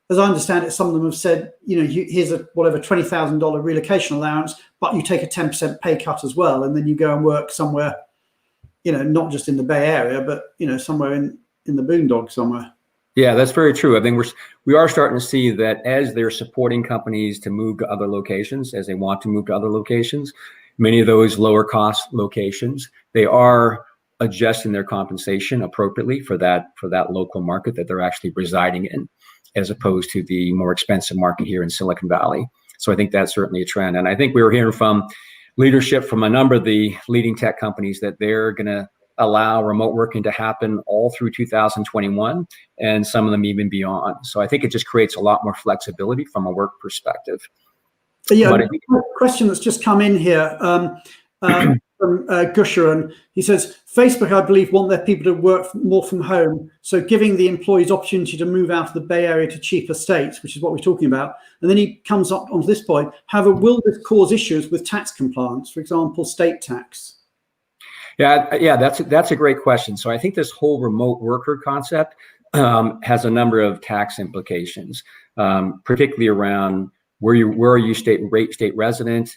as I understand it, some of them have said, here's a whatever $20,000 relocation allowance, but you take a 10% pay cut as well, and then you go and work somewhere, not just in the Bay Area, but somewhere in the boondocks somewhere. Yeah, that's very true. I think we are starting to see that as they're supporting companies to move to other locations, as they want to move to other locations, many of those lower cost locations, they are adjusting their compensation appropriately for that local market that they're actually residing in, as opposed to the more expensive market here in Silicon Valley. So I think that's certainly a trend. And I think we were hearing from leadership from a number of the leading tech companies that they're going to allow remote working to happen all through 2021, and some of them even beyond. So I think it just creates a lot more flexibility from a work perspective. Yeah, a question that's just come in here from Gusher, and he says, Facebook, I believe, want their people to work more from home, so giving the employees opportunity to move out of the Bay Area to cheaper states, which is what we're talking about. And then he comes up onto this point, however, will this cause issues with tax compliance, for example, state tax? Yeah, that's a great question. So I think this whole remote worker concept has a number of tax implications, particularly around where are you state resident.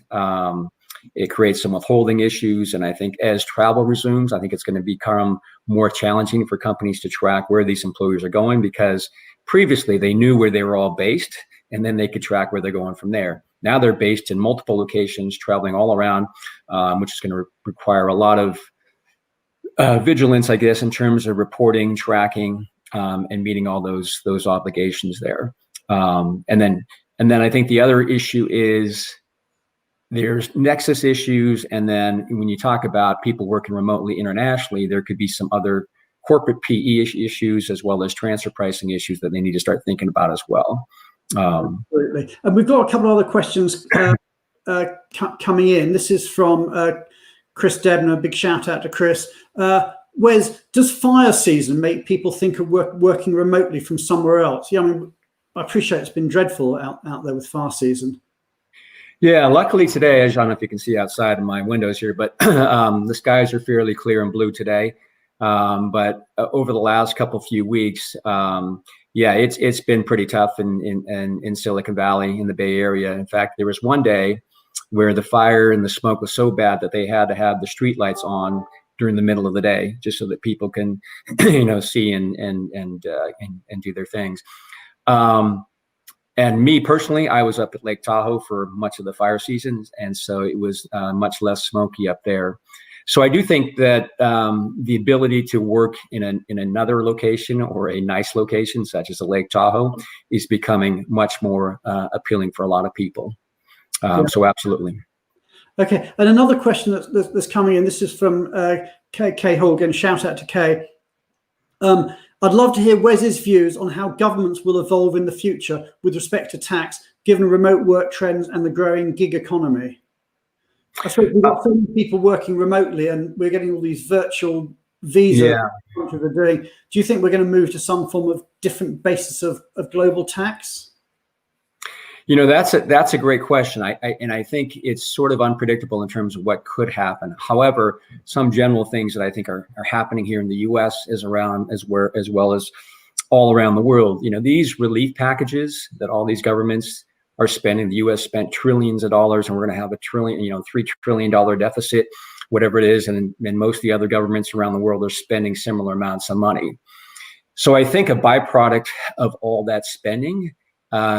It creates some withholding issues, and I think as travel resumes, I think it's going to become more challenging for companies to track where these employees are going, because previously they knew where they were all based, and then they could track where they're going from there. Now they're based in multiple locations, traveling all around, which is going to require a lot of vigilance, I guess, in terms of reporting, tracking, and meeting all those obligations there. And then I think the other issue is there's nexus issues, and then when you talk about people working remotely internationally, there could be some other corporate PE issues as well as transfer pricing issues that they need to start thinking about as well. Absolutely. And we've got a couple of other questions coming in. This is from Chris Debner. Big shout out to Chris. Wes, does fire season make people think of working remotely from somewhere else? Yeah, I mean, I appreciate it's been dreadful out there with fire season. Yeah, luckily today, I don't know if you can see outside of my windows here, but the skies are fairly clear and blue today. But over the last few weeks, yeah, it's been pretty tough in Silicon Valley, in the Bay Area. In fact, there was one day where the fire and the smoke was so bad that they had to have the street lights on during the middle of the day, just so that people can, see and do their things. And me personally, I was up at Lake Tahoe for much of the fire season, and so it was much less smoky up there. So I do think that the ability to work in another location, or a nice location such as a Lake Tahoe, is becoming much more appealing for a lot of people. So absolutely. Okay, and another question that's coming in. This is from Kay Hogan. Shout out to Kay. I'd love to hear Wes's views on how governments will evolve in the future with respect to tax, given remote work trends and the growing gig economy? I suppose we've got so many people working remotely, and we're getting all these virtual visas. Yeah. We're doing. Do you think we're going to move to some form of different basis of global tax? That's a great question. I think it's sort of unpredictable in terms of what could happen. However, some general things that I think are happening here in the U.S. as well as all around the world. These relief packages that all these governments are spending. The U.S. spent trillions of dollars, and we're going to have $3 trillion deficit, whatever it is. And most of the other governments around the world are spending similar amounts of money. So I think a byproduct of all that spending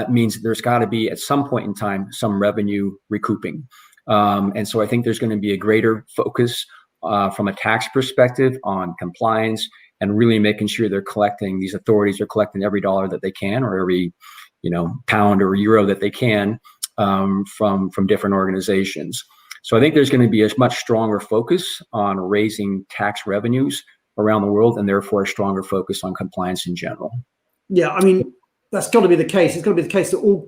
means that there's got to be at some point in time some revenue recouping. And so I think there's going to be a greater focus from a tax perspective on compliance and really making sure these authorities are collecting every dollar that they can, or every pound or euro that they can from different organizations. So I think there's going to be a much stronger focus on raising tax revenues around the world, and therefore a stronger focus on compliance in general. Yeah, I mean, that's got to be the case. It's got to be the case that all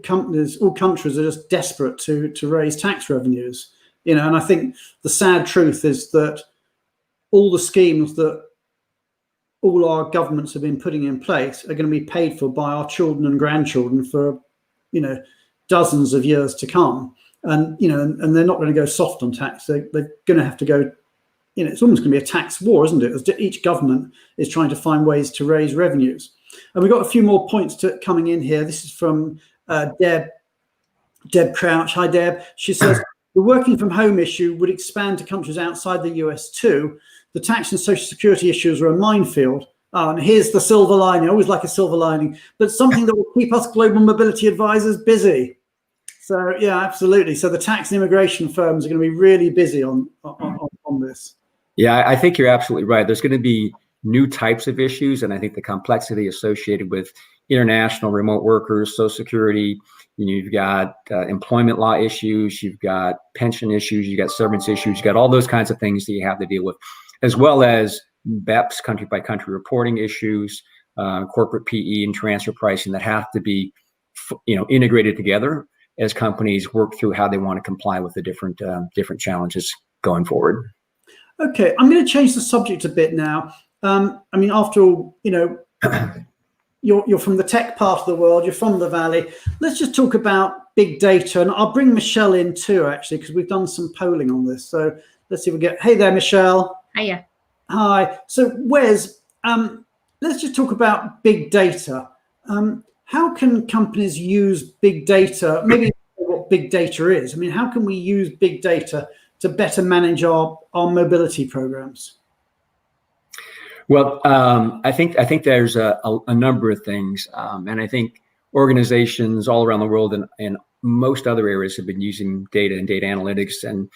countries are just desperate to raise tax revenues. And I think the sad truth is that all the schemes that all our governments have been putting in place are going to be paid for by our children and grandchildren for, dozens of years to come. And, and they're not going to go soft on tax. They're going to have to go, it's almost going to be a tax war, isn't it? As each government is trying to find ways to raise revenues. And we've got a few more points coming in here. This is from Deb Crouch. Hi, Deb. She says, the working from home issue would expand to countries outside the US too. The tax and social security issues are a minefield. And here's the silver lining. I always like a silver lining, but something that will keep us global mobility advisors busy. So yeah, absolutely. So the tax and immigration firms are going to be really busy on this. Yeah, I think you're absolutely right. There's going to be new types of issues, and I think the complexity associated with international remote workers, Social Security, you've got employment law issues, you've got pension issues, you've got severance issues, you've got all those kinds of things that you have to deal with, as well as BEPS, country by country reporting issues, corporate PE and transfer pricing that have to be, integrated together as companies work through how they want to comply with the different challenges going forward. Okay, I'm going to change the subject a bit now. After all, you're from the tech part of the world, you're from the Valley. Let's just talk about big data, and I'll bring Michelle in too, actually, because we've done some polling on this. So let's see if we get. Hey there, Michelle. Hiya. Hi. So Wes, let's just talk about big data. How can companies use big data? Maybe what big data is. How can we use big data to better manage our mobility programs? Well, I think there's a number of things, and I think organizations all around the world and most other areas have been using data and data analytics and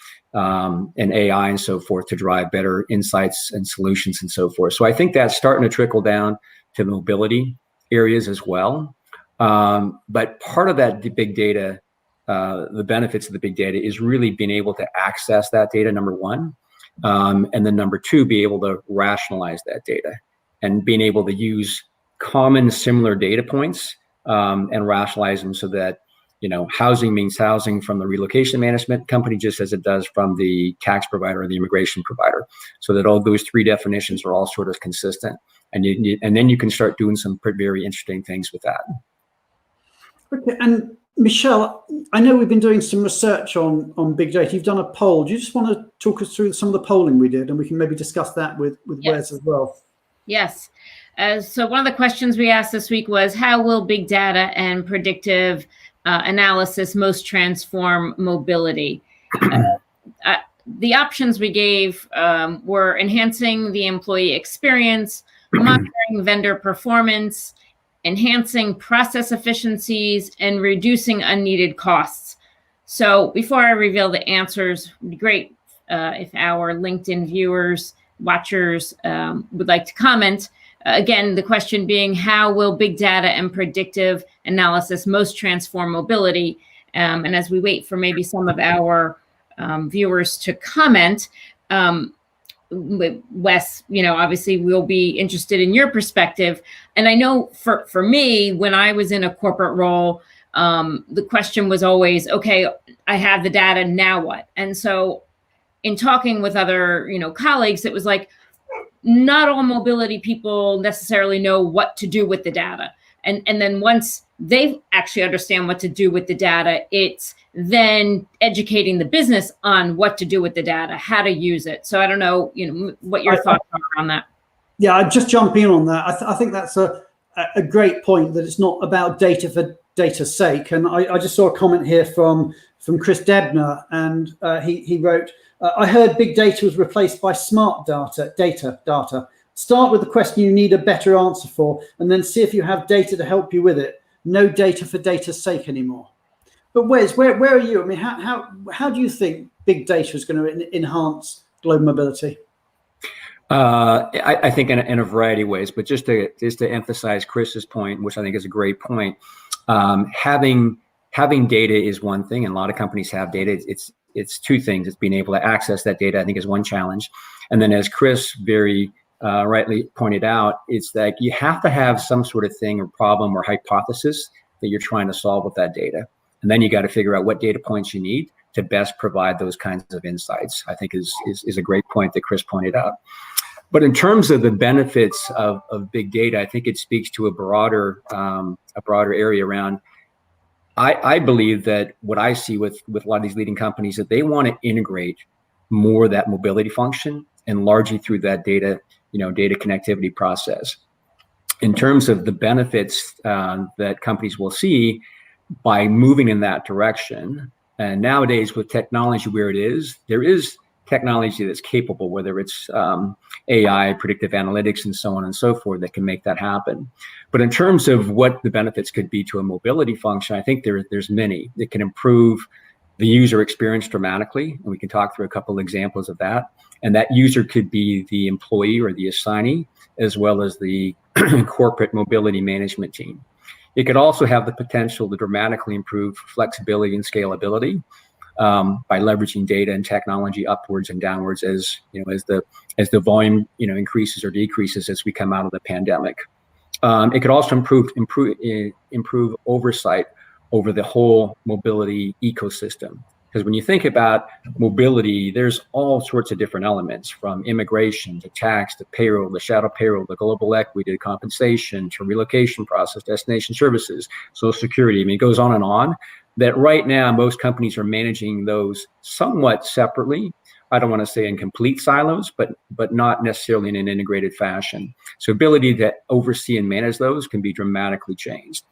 AI and so forth to drive better insights and solutions and so forth. So I think that's starting to trickle down to mobility areas as well. But part of that big data, the benefits of the big data is really being able to access that data, number one. And then number two, be able to rationalize that data and being able to use common similar data points and rationalize them so that, housing means housing from the relocation management company, just as it does from the tax provider or the immigration provider, so that all those three definitions are all sort of consistent. And then you can start doing some very interesting things with that. Okay, and Michelle, I know we've been doing some research on big data. You've done a poll. Do you just want to talk us through some of the polling we did, and we can maybe discuss that with Wes as well? Yes. So one of the questions we asked this week was, how will big data and predictive analysis most transform mobility? The options we gave were enhancing the employee experience, monitoring vendor performance, enhancing process efficiencies, and reducing unneeded costs. So before I reveal the answers, it'd be great if our LinkedIn viewers, watchers would like to comment. Again, the question being, how will big data and predictive analysis most transform mobility? And as we wait for maybe some of our viewers to comment, Wes, obviously we'll be interested in your perspective. And I know for me, when I was in a corporate role, the question was always, okay, I have the data, now what? And so in talking with other, colleagues, it was like, not all mobility people necessarily know what to do with the data. And then once they actually understand what to do with the data, it's then educating the business on what to do with the data, how to use it. So I don't know, what your thoughts are on that. Yeah, I'd just jump in on that. I think that's a great point, that it's not about data for data's sake. And I just saw a comment here from Chris Debner, and he wrote, I heard big data was replaced by smart data. Start with the question you need a better answer for, and then see if you have data to help you with it. No data for data's sake anymore. But Wes, where are you? I mean, how do you think big data is going to enhance global mobility? I think in a variety of ways, but just to emphasize Chris's point, which I think is a great point, having data is one thing, and a lot of companies have data. It's two things. It's being able to access that data, I think, is one challenge. And then, as Chris very rightly pointed out, it's that you have to have some sort of thing or problem or hypothesis that you're trying to solve with that data. And then you got to figure out what data points you need to best provide those kinds of insights, I think is a great point that Chris pointed out. But in terms of the benefits of big data, I think it speaks to a broader area around. I believe that what I see with a lot of these leading companies, that they want to integrate more of that mobility function, and largely through that data connectivity process. In terms of the benefits that companies will see by moving in that direction, and nowadays with technology where it is, there is technology that's capable, whether it's AI, predictive analytics, and so on and so forth, that can make that happen. But in terms of what the benefits could be to a mobility function, I think there's many. It can improve the user experience dramatically, and we can talk through a couple examples of that. And that user could be the employee or the assignee, as well as the corporate mobility management team. It could also have the potential to dramatically improve flexibility and scalability by leveraging data and technology upwards and downwards as the volume increases or decreases as we come out of the pandemic. It could also improve oversight over the whole mobility ecosystem. Because when you think about mobility, there's all sorts of different elements, from immigration to tax to payroll, the shadow payroll, the global equity, to compensation, to relocation process, destination services, Social Security. I mean, it goes on. That right now, most companies are managing those somewhat separately. I don't want to say in complete silos, but not necessarily in an integrated fashion. So ability to oversee and manage those can be dramatically changed.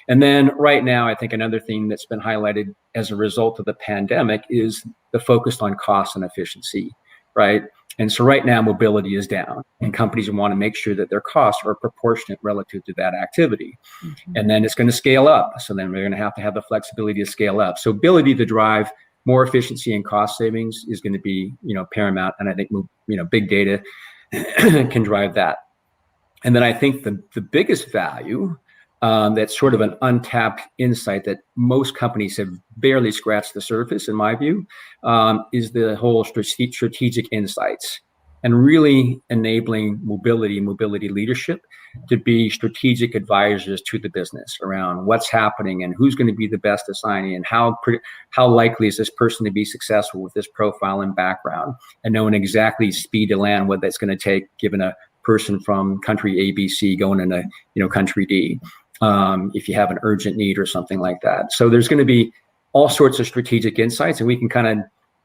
And then right now, I think another thing that's been highlighted as a result of the pandemic is the focus on cost and efficiency, right? And so right now, mobility is down, and companies want to make sure that their costs are proportionate relative to that activity. Mm-hmm. And then it's going to scale up. So then we're going to have the flexibility to scale up. So ability to drive more efficiency and cost savings is going to be, paramount. And I think, big data can drive that. And then I think the biggest value, that's sort of an untapped insight that most companies have barely scratched the surface, in my view, is the whole strategic insights, and really enabling mobility leadership to be strategic advisors to the business around what's happening and who's going to be the best assignee, and how likely is this person to be successful with this profile and background, and knowing exactly speed to land, what that's going to take given a person from country ABC going into country D. If you have an urgent need or something like that. So there's going to be all sorts of strategic insights, and we can kind of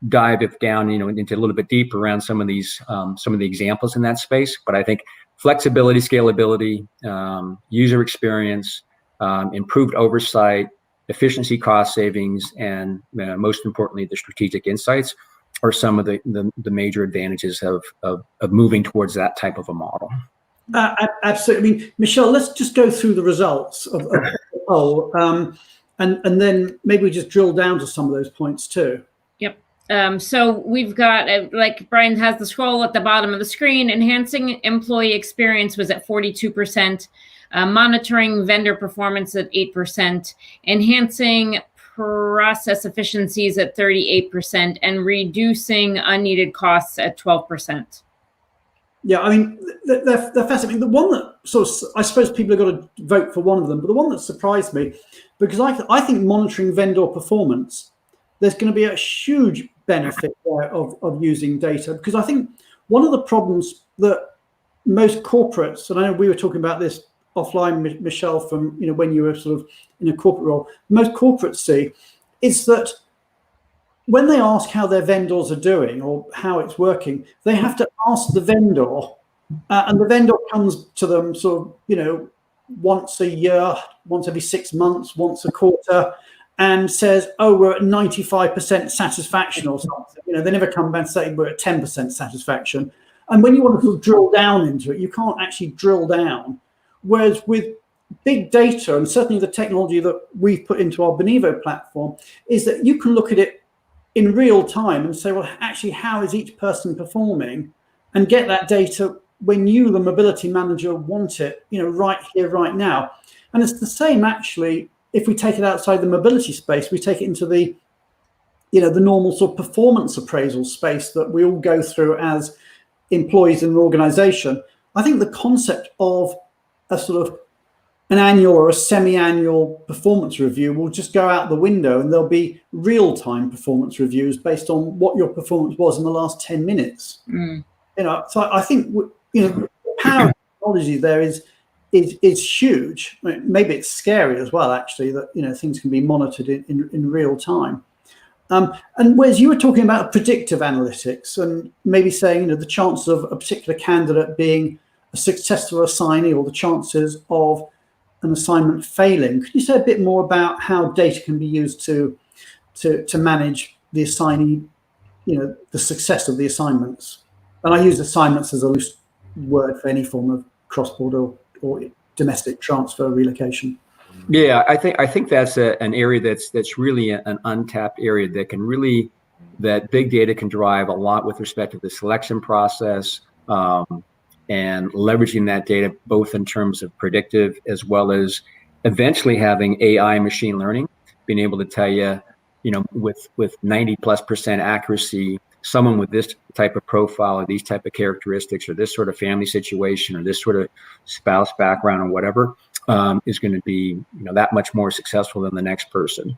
dive it down, into a little bit deeper around some of the examples in that space. But I think flexibility, scalability, user experience, improved oversight, efficiency, cost savings, and most importantly, the strategic insights are some of the major advantages of moving towards that type of a model. Absolutely. I mean, Michelle, let's just go through the results of the poll, and then maybe we just drill down to some of those points too. Yep. So we've got, like Brian has the scroll at the bottom of the screen, enhancing employee experience was at 42%, monitoring vendor performance at 8%, enhancing process efficiencies at 38%, and reducing unneeded costs at 12%. Yeah, I mean, they're fascinating. The one that sort of, I suppose people have got to vote for one of them, but the one that surprised me, because I think monitoring vendor performance, there's going to be a huge benefit there of using data, because I think one of the problems that most corporates, and I know we were talking about this offline, Michelle, from when you were sort of in a corporate role, most corporates see is that when they ask how their vendors are doing or how it's working, they have to ask the vendor, and the vendor comes to them sort of, once a year, once every 6 months, once a quarter, and says, oh, we're at 95% satisfaction or something. They never come back and say we're at 10% satisfaction. And when you want to sort of drill down into it, you can't actually drill down. Whereas with big data, and certainly the technology that we've put into our Benivo platform, is that you can look at it in real time and say, well, actually, how is each person performing, and get that data when you, the mobility manager, want it, right here, right now. And it's the same, actually, if we take it outside the mobility space, we take it into the, the normal sort of performance appraisal space that we all go through as employees in an organization. I think the concept of a sort of an annual or a semi-annual performance review will just go out the window, and there'll be real-time performance reviews based on what your performance was in the last 10 minutes. So I think the power of technology there is huge. I mean, maybe it's scary as well, actually, that things can be monitored in real time. And Wes, you were talking about predictive analytics and maybe saying the chances of a particular candidate being a successful assignee or the chances of an assignment failing. Could you say a bit more about how data can be used to manage the assignee, the success of the assignments? And I use assignments as a loose word for any form of cross-border or domestic transfer relocation. Yeah, I think that's an area that's really an untapped area that big data can drive a lot with respect to the selection process, and leveraging that data both in terms of predictive as well as eventually having AI machine learning, being able to tell you, with 90+% accuracy, someone with this type of profile or these type of characteristics or this sort of family situation or this sort of spouse background or whatever is going to be that much more successful than the next person.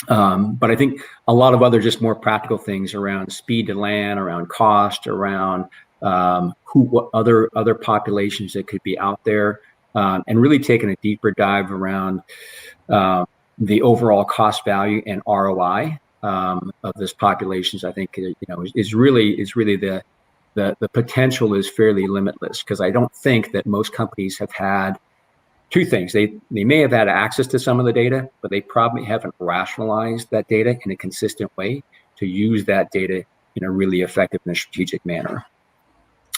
But I think a lot of other just more practical things around speed to land, around cost, around what other populations that could be out there, and really taking a deeper dive around the overall cost value and ROI of this populations. I think is really the potential is fairly limitless, because I don't think that most companies have had two things. They may have had access to some of the data, but they probably haven't rationalized that data in a consistent way to use that data in a really effective and strategic manner.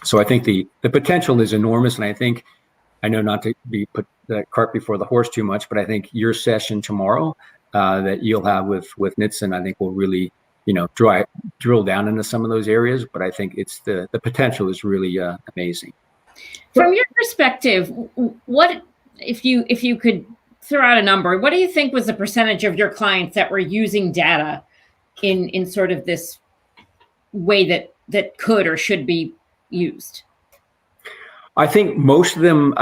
So I think the potential is enormous, and I know not to be put the cart before the horse too much, but I think your session tomorrow that you'll have with Nitsan, I think will really drill down into some of those areas. But I think it's the potential is really amazing. From your perspective, what if you could throw out a number? What do you think was the percentage of your clients that were using data in sort of this way that could or should be used? I think most of them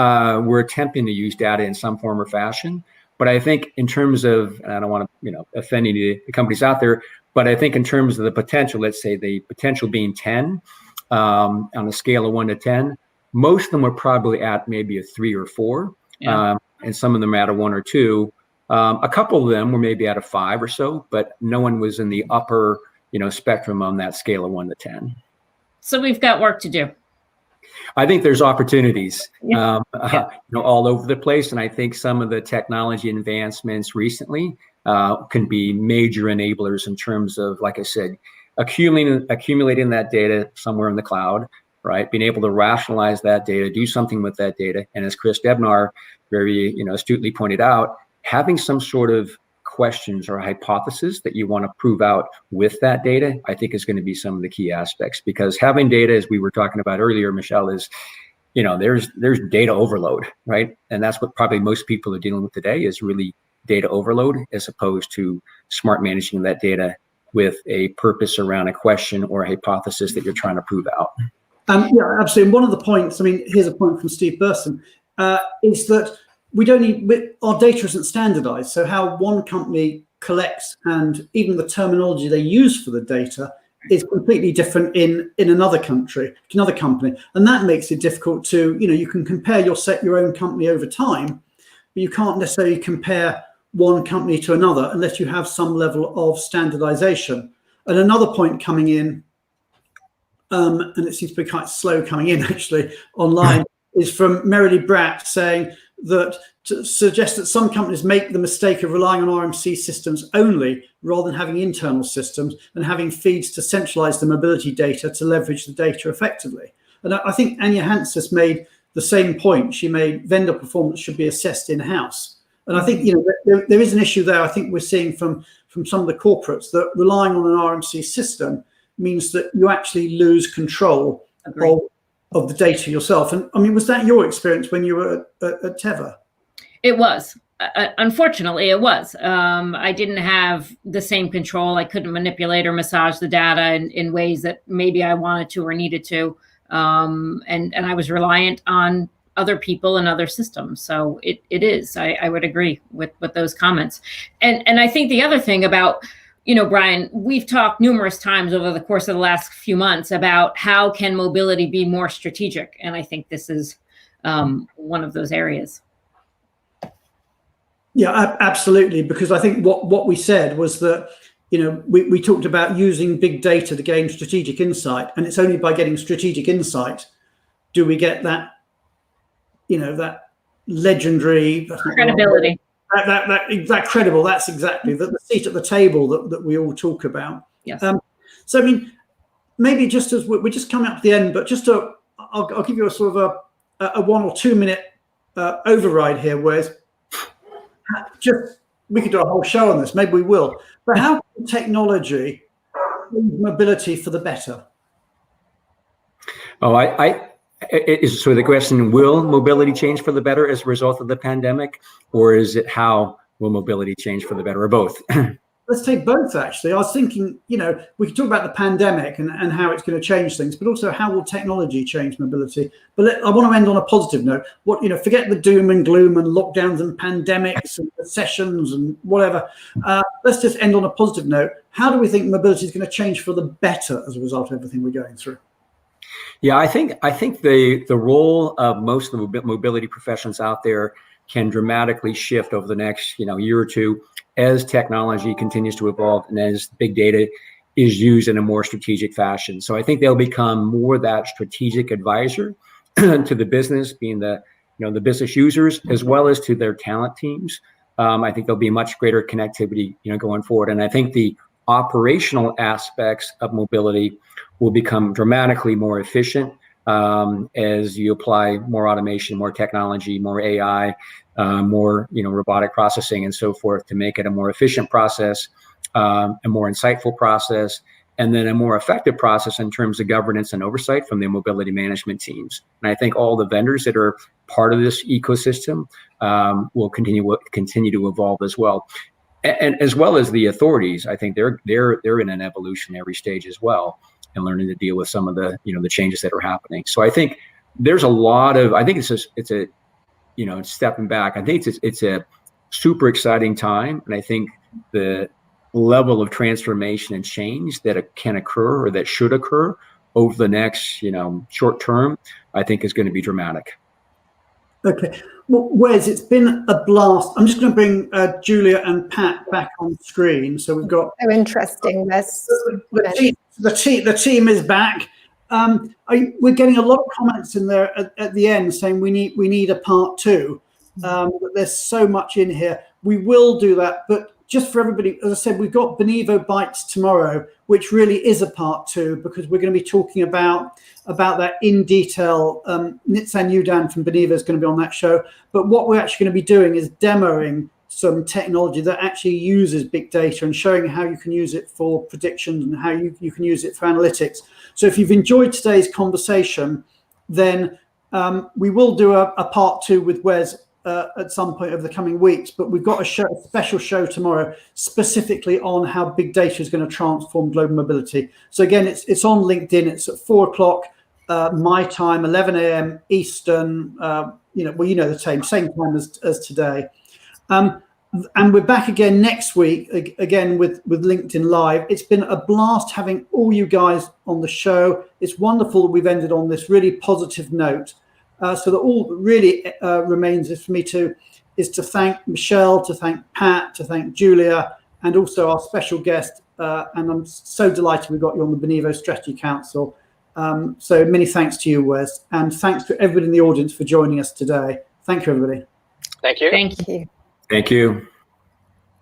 were attempting to use data in some form or fashion. But I think in terms of, and I don't want to offend any of the companies out there, but I think in terms of the potential, let's say the potential being 10 on a scale of 1 to 10, most of them were probably at maybe a 3 or 4, and some of them at a 1 or 2. A couple of them were maybe at a 5 or so, but no one was in the upper spectrum on that scale of 1 to 10. So we've got work to do. I think there's opportunities all over the place, and I think some of the technology advancements recently can be major enablers in terms of, like I said, accumulating that data somewhere in the cloud, right? Being able to rationalize that data, do something with that data, and as Chris Debnar very astutely pointed out, having some sort of questions or hypothesis that you want to prove out with that data, I think is going to be some of the key aspects. Because having data, as we were talking about earlier, Michelle, is, there's data overload, right? And that's what probably most people are dealing with today, is really data overload, as opposed to smart managing that data with a purpose around a question or a hypothesis that you're trying to prove out. Yeah, absolutely. And one of the points, I mean, here's a point from Steve Burson, is that we don't need, our data isn't standardized. So how one company collects and even the terminology they use for the data is completely different in another country, another company. And that makes it difficult to, you can compare your own company over time, but you can't necessarily compare one company to another unless you have some level of standardization. And another point coming in, and it seems to be quite slow coming in actually online, is from Merrily Bratt saying that to suggest that some companies make the mistake of relying on RMC systems only rather than having internal systems and having feeds to centralize the mobility data to leverage the data effectively. And I think Anya Hanses made the same point. She made vendor performance should be assessed in-house. And I think there is an issue there. I think we're seeing from some of the corporates that relying on an RMC system means that you actually lose control of the data yourself. And I mean, was that your experience when you were at Teva? It was. Unfortunately, it was. I didn't have the same control. I couldn't manipulate or massage the data in ways that maybe I wanted to or needed to. And I was reliant on other people and other systems. So it is. I would agree with those comments. And I think the other thing about, Brian, we've talked numerous times over the course of the last few months about how can mobility be more strategic. And I think this is one of those areas. Yeah, absolutely. Because I think what we said was that, we talked about using big data to gain strategic insight. And it's only by getting strategic insight do we get that, that legendary credibility. That credible, that's exactly the seat at the table that we all talk about. Yes. So I mean, maybe just as we're just coming up to the end, but just I'll give you a sort of a 1 or 2 minute override here, Wes. We could do a whole show on this, maybe we will. But how can technology change mobility for the better? Oh, so the question, will mobility change for the better as a result of the pandemic, or is it how will mobility change for the better, or both? Let's take both, actually. I was thinking, we could talk about the pandemic and how it's going to change things, but also how will technology change mobility? But I want to end on a positive note. Forget the doom and gloom and lockdowns and pandemics and recessions and whatever. Let's just end on a positive note. How do we think mobility is going to change for the better as a result of everything we're going through? Yeah, I think the role of most of the mobility professionals out there can dramatically shift over the next year or two as technology continues to evolve and as big data is used in a more strategic fashion. So I think they'll become more that strategic advisor to the business, being the business users as well as to their talent teams. I think there'll be much greater connectivity going forward, and I think the operational aspects of mobility will become dramatically more efficient as you apply more automation, more technology, more AI, more robotic processing and so forth to make it a more efficient process, a more insightful process, and then a more effective process in terms of governance and oversight from the mobility management teams. And I think all the vendors that are part of this ecosystem will continue to evolve as well. And as well as the authorities, I think they're in an evolutionary stage as well, and learning to deal with some of the the changes that are happening. So I think there's a lot of, I think it's a stepping back. I think it's a super exciting time, and I think the level of transformation and change that can occur or that should occur over the next short term, I think is going to be dramatic. Okay. Well, Wes, it's been a blast. I'm just going to bring Julia and Pat back on screen. So we've got so interesting. Wes. The team is back. We're getting a lot of comments in there at the end saying we need a part 2. There's so much in here. We will do that, but just for everybody, as I said, we've got Benivo Bites tomorrow, which really is a part 2 because we're going to be talking about that in detail. Nitzan Yudan from Benivo is going to be on that show. But what we're actually going to be doing is demoing some technology that actually uses big data and showing how you can use it for predictions and how you can use it for analytics. So if you've enjoyed today's conversation, then we will do a part 2 with Wes at some point over the coming weeks, but we've got a special show tomorrow specifically on how big data is going to transform global mobility. So again, it's on LinkedIn. It's at 4:00 my time, 11 a.m. Eastern. You know the same time as today. And we're back again next week, again with LinkedIn Live. It's been a blast having all you guys on the show. It's wonderful that we've ended on this really positive note. So that all that really remains is for me to thank Michelle, to thank Pat, to thank Julia, and also our special guest. And I'm so delighted we got you on the Benivo Strategy Council. So many thanks to you, Wes, and thanks to everybody in the audience for joining us today. Thank you, everybody. Thank you. Thank you. Thank you.